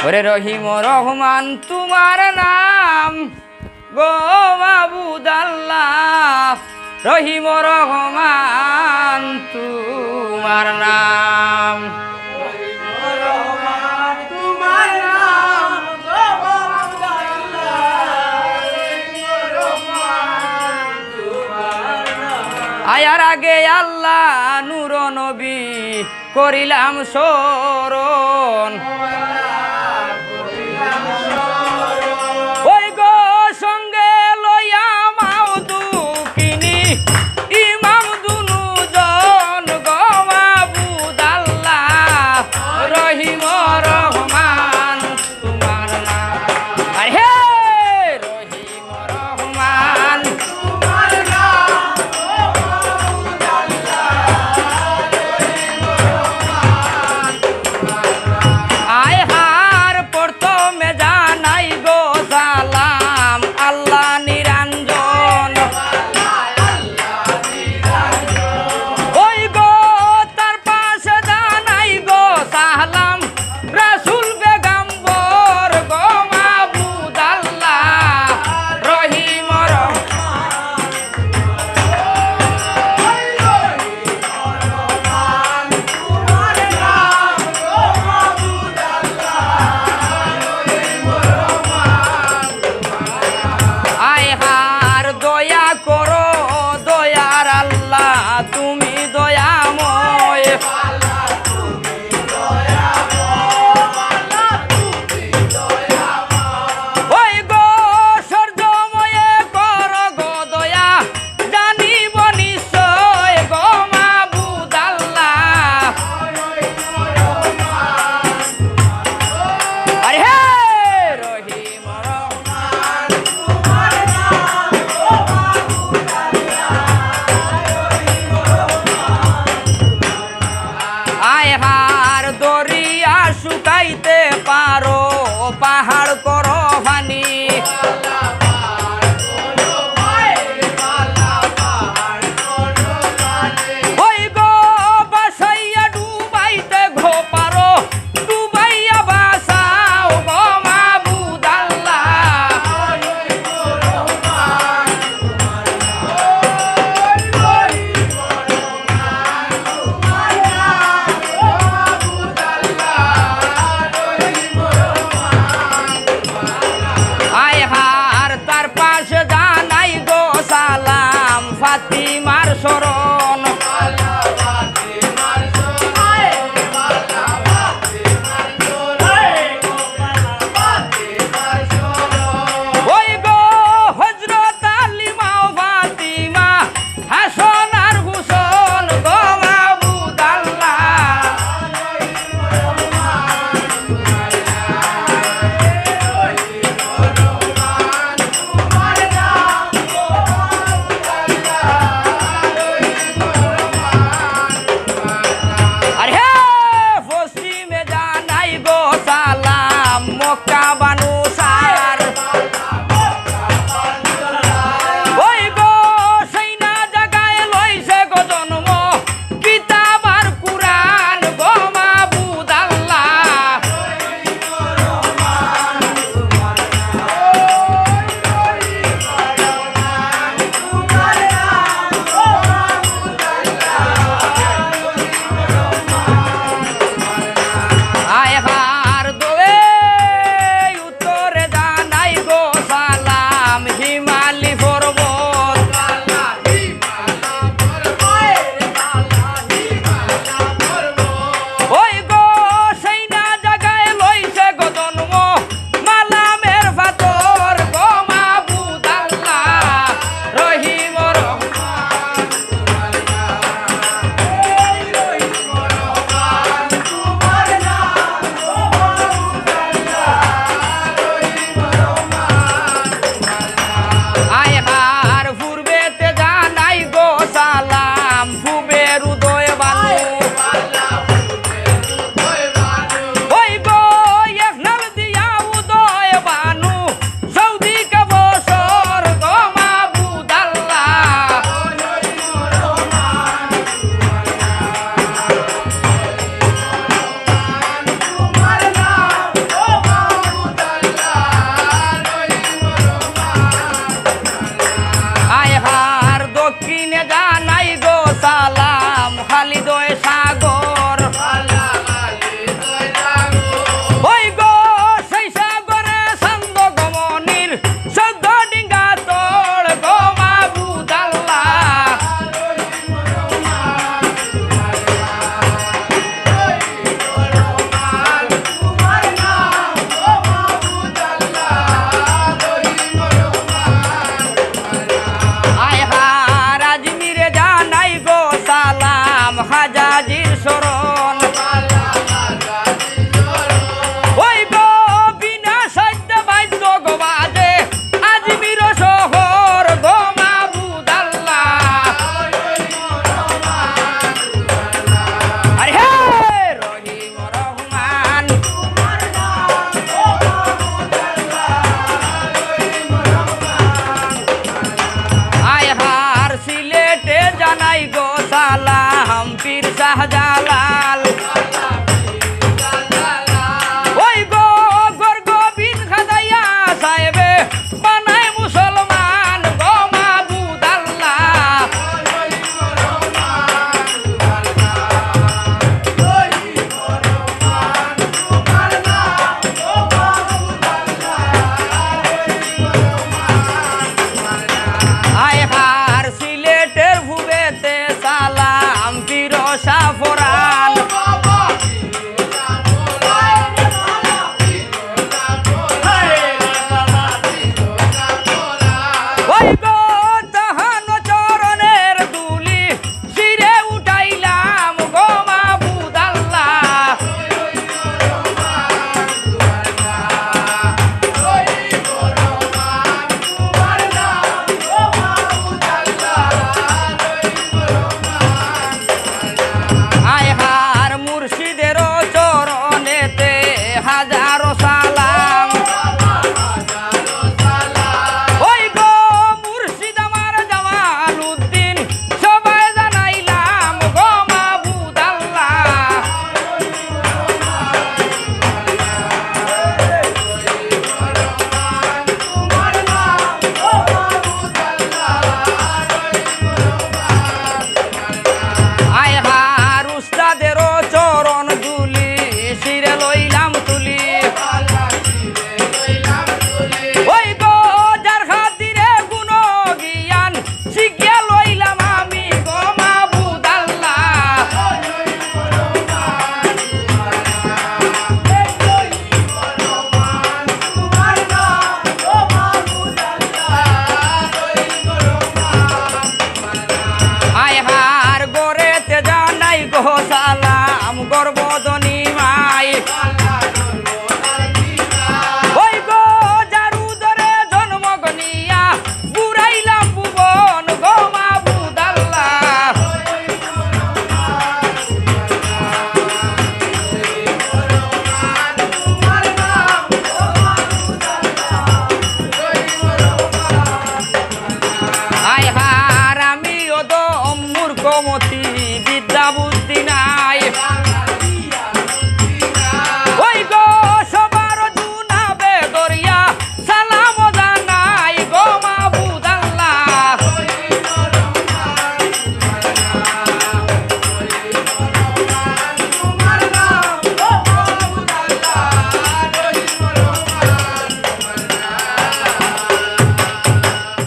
ওরে রহিম রহমান তোমার নাম গো মাবুদ আল্লাহ, রহিম রহমান তোমার নাম। আয়ার আগে আল্লাহ নূর নবী করিলাম শরণ, ওই গো সঙ্গে লইয়া মাও দুকিনি ইমাম দুনু জন গো মাবুদ আল্লাহ, রহিম রহমান তোমার নাম। হে রহিম রহমান তোমার নাম, আয় হার প্রথমে জানাই গো সালাম আল্লাহ নিরঞ্জন, ওই গো তার পাশে জানাই গো সালাম রাসূল পেগম্বর গো মাবুদ আল্লাহ, রহিম আয় হার দয়া করো দয়ার আল্লাহ তুমি দয়াময়, ওই গো সূর্যময়ে করো গো দয়া জানিব নিশ্চয় গো মাবুদ আল্লাহ। আরে হে রহিম রহমান তোমার নাম গো মাবুদ আল্লাহ, আয় হার দরিয়া শুকাইতে পারো পাহাড় করো পানি, ওই গো বাসাইয়া ডুবাইতে ঘো পারো ডুবাইয়া বাসাও গো মাবুদ আল্লাহ, আয় হার তার পাশে জানাই গো সালাম ফাতিমার সরণ,